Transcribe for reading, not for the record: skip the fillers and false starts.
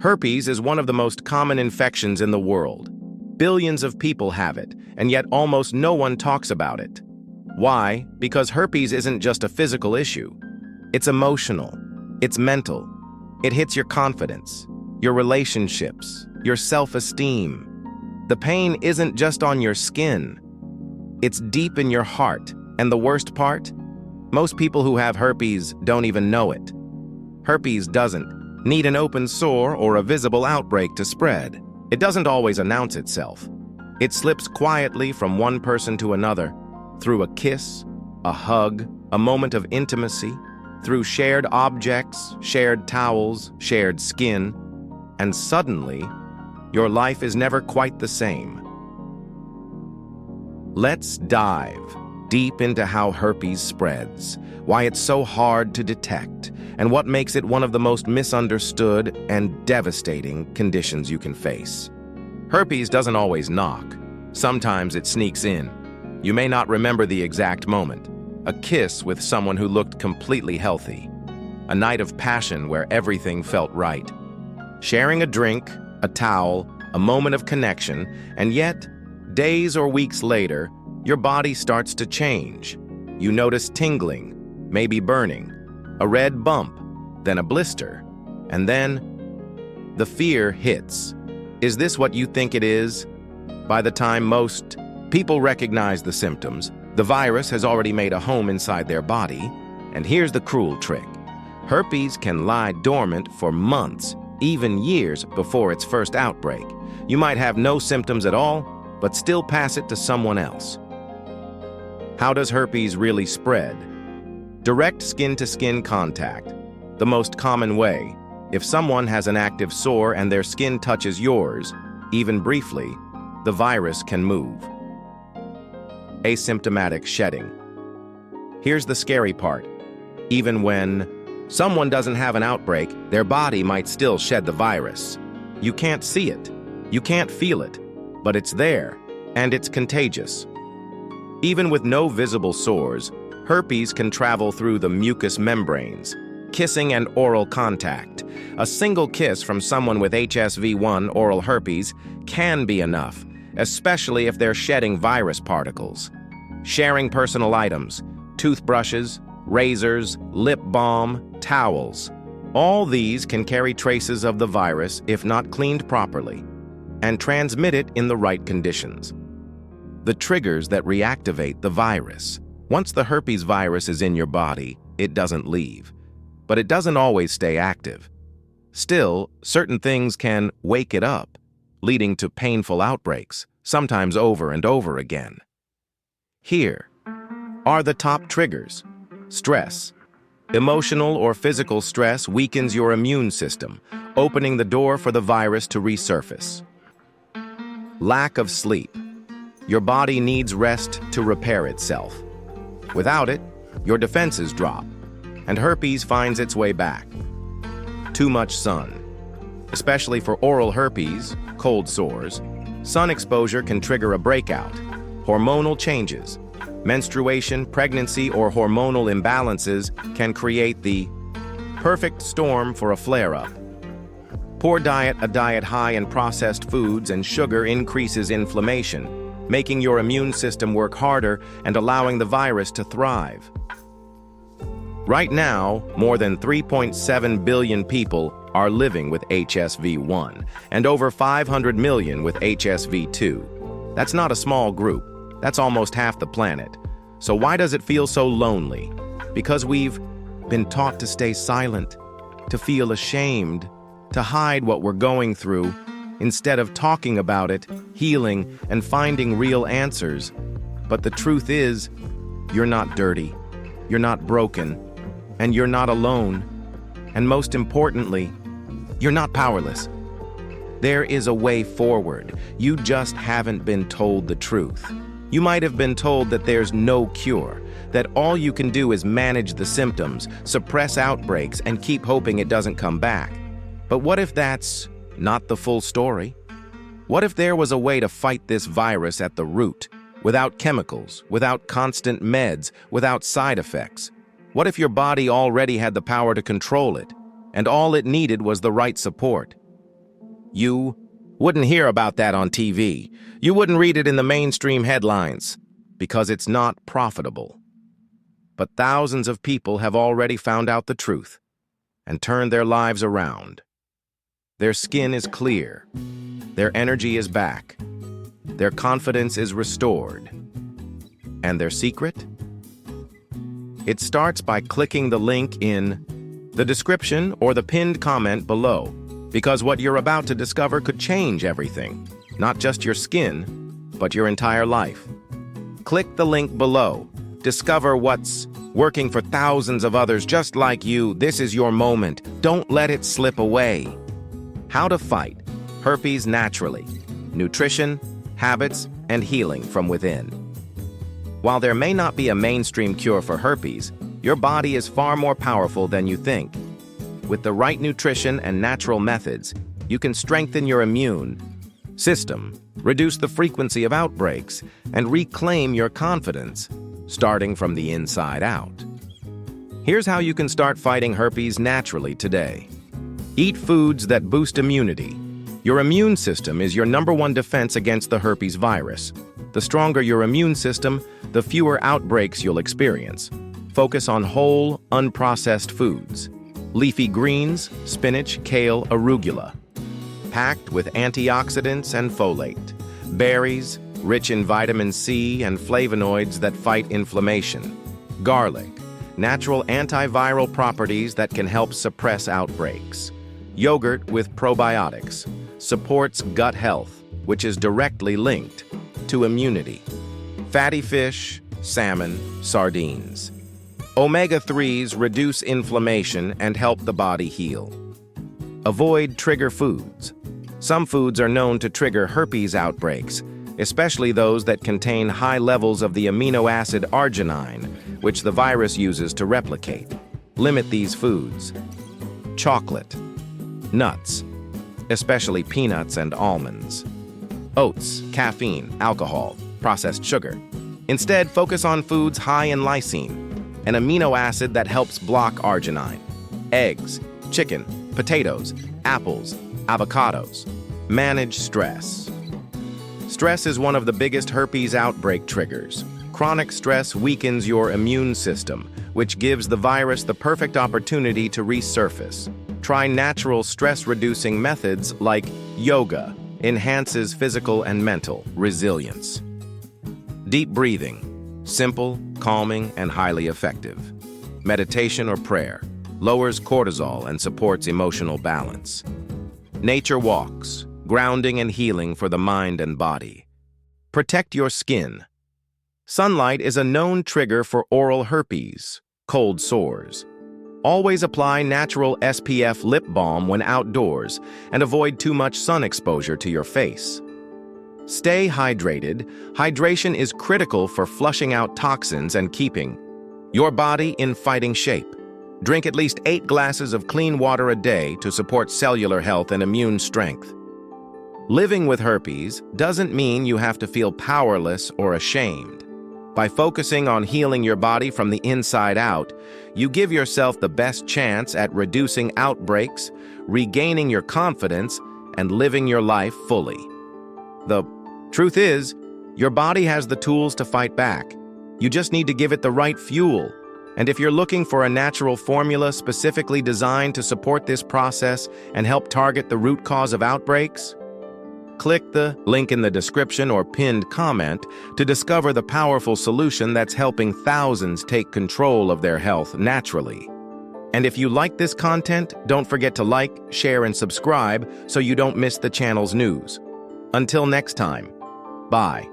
Herpes is one of the most common infections in the world. Billions of people have it, and yet almost no one talks about it. Why? Because herpes isn't just a physical issue. It's emotional. It's mental. It hits your confidence, your relationships, your self-esteem. The pain isn't just on your skin. It's deep in your heart, and the worst part? Most people who have herpes don't even know it. Herpes doesn't need an open sore or a visible outbreak to spread. It doesn't always announce itself. It slips quietly from one person to another, through a kiss, a hug, a moment of intimacy, through shared objects, shared towels, shared skin, and suddenly, your life is never quite the same. Let's dive deep into how herpes spreads, why it's so hard to detect, and what makes it one of the most misunderstood and devastating conditions you can face. Herpes doesn't always knock. Sometimes it sneaks in. You may not remember the exact moment. A kiss with someone who looked completely healthy. A night of passion where everything felt right. Sharing a drink, a towel, a moment of connection, and yet, days or weeks later, your body starts to change. You notice tingling, maybe burning, a red bump, then a blister, and then the fear hits. Is this what you think it is? By the time most people recognize the symptoms, the virus has already made a home inside their body. And here's the cruel trick. Herpes can lie dormant for months, even years before its first outbreak. You might have no symptoms at all, but still pass it to someone else. How does herpes really spread? Direct skin-to-skin contact. The most common way. If someone has an active sore and their skin touches yours, even briefly, the virus can move. Asymptomatic shedding. Here's the scary part. Even when someone doesn't have an outbreak, their body might still shed the virus. You can't see it. You can't feel it. But it's there, and it's contagious. Even with no visible sores, herpes can travel through the mucous membranes. Kissing and oral contact. A single kiss from someone with HSV-1 oral herpes can be enough, especially if they're shedding virus particles. Sharing personal items, toothbrushes, razors, lip balm, towels. All these can carry traces of the virus if not cleaned properly, and transmit it in the right conditions. The triggers that reactivate the virus. Once the herpes virus is in your body, it doesn't leave. But it doesn't always stay active. Still, certain things can wake it up, leading to painful outbreaks, sometimes over and over again. Here are the top triggers. Stress. Emotional or physical stress weakens your immune system, opening the door for the virus to resurface. Lack of sleep. Your body needs rest to repair itself. Without it, your defenses drop, and herpes finds its way back. Too much sun. Especially for oral herpes, cold sores, sun exposure can trigger a breakout. Hormonal changes, menstruation, pregnancy, or hormonal imbalances can create the perfect storm for a flare-up. Poor diet, a diet high in processed foods and sugar, increases inflammation, making your immune system work harder and allowing the virus to thrive. Right now, more than 3.7 billion people are living with HSV-1 and over 500 million with HSV-2. That's not a small group. That's almost half the planet. So why does it feel so lonely? Because we've been taught to stay silent, to feel ashamed, to hide what we're going through, instead of talking about it, healing, and finding real answers. But the truth is, you're not dirty, you're not broken, and you're not alone. And most importantly, you're not powerless. There is a way forward. You just haven't been told the truth. You might have been told that there's no cure, that all you can do is manage the symptoms, suppress outbreaks, and keep hoping it doesn't come back. But what if that's not the full story? What if there was a way to fight this virus at the root, without chemicals, without constant meds, without side effects? What if your body already had the power to control it, and all it needed was the right support? You wouldn't hear about that on TV. You wouldn't read it in the mainstream headlines because it's not profitable. But thousands of people have already found out the truth and turned their lives around. Their skin is clear. Their energy is back. Their confidence is restored. And their secret? It starts by clicking the link in the description or the pinned comment below, because what you're about to discover could change everything, not just your skin, but your entire life. Click the link below. Discover what's working for thousands of others just like you. This is your moment. Don't let it slip away. How to fight herpes naturally. Nutrition, habits, and healing from within. While there may not be a mainstream cure for herpes, your body is far more powerful than you think. With the right nutrition and natural methods, you can strengthen your immune system, reduce the frequency of outbreaks, and reclaim your confidence, starting from the inside out. Here's how you can start fighting herpes naturally today. Eat foods that boost immunity. Your immune system is your #1 defense against the herpes virus. The stronger your immune system, the fewer outbreaks you'll experience. Focus on whole, unprocessed foods. Leafy greens, spinach, kale, arugula. Packed with antioxidants and folate. Berries, rich in vitamin C and flavonoids that fight inflammation. Garlic, natural antiviral properties that can help suppress outbreaks. Yogurt with probiotics, supports gut health, which is directly linked to immunity. Fatty fish, salmon, sardines. Omega-3s reduce inflammation and help the body heal. Avoid trigger foods. Some foods are known to trigger herpes outbreaks, especially those that contain high levels of the amino acid arginine, which the virus uses to replicate. Limit these foods. Chocolate. Nuts, especially peanuts and almonds. Oats, caffeine, alcohol, processed sugar. Instead, focus on foods high in lysine, an amino acid that helps block arginine. Eggs, chicken, potatoes, apples, avocados. Manage stress. Stress is one of the biggest herpes outbreak triggers. Chronic stress weakens your immune system, which gives the virus the perfect opportunity to resurface. Try natural stress-reducing methods like yoga. Enhances physical and mental resilience. Deep breathing. Simple, calming, and highly effective. Meditation or prayer. Lowers cortisol and supports emotional balance. Nature walks. Grounding and healing for the mind and body. Protect your skin. Sunlight is a known trigger for oral herpes, cold sores. Always apply natural SPF lip balm when outdoors and avoid too much sun exposure to your face. Stay hydrated. Hydration is critical for flushing out toxins and keeping your body in fighting shape. Drink at least 8 glasses of clean water a day to support cellular health and immune strength. Living with herpes doesn't mean you have to feel powerless or ashamed. By focusing on healing your body from the inside out, you give yourself the best chance at reducing outbreaks, regaining your confidence, and living your life fully. The truth is, your body has the tools to fight back. You just need to give it the right fuel. And if you're looking for a natural formula specifically designed to support this process and help target the root cause of outbreaks, click the link in the description or pinned comment to discover the powerful solution that's helping thousands take control of their health naturally. And if you like this content, don't forget to like, share, and subscribe so you don't miss the channel's news. Until next time, bye.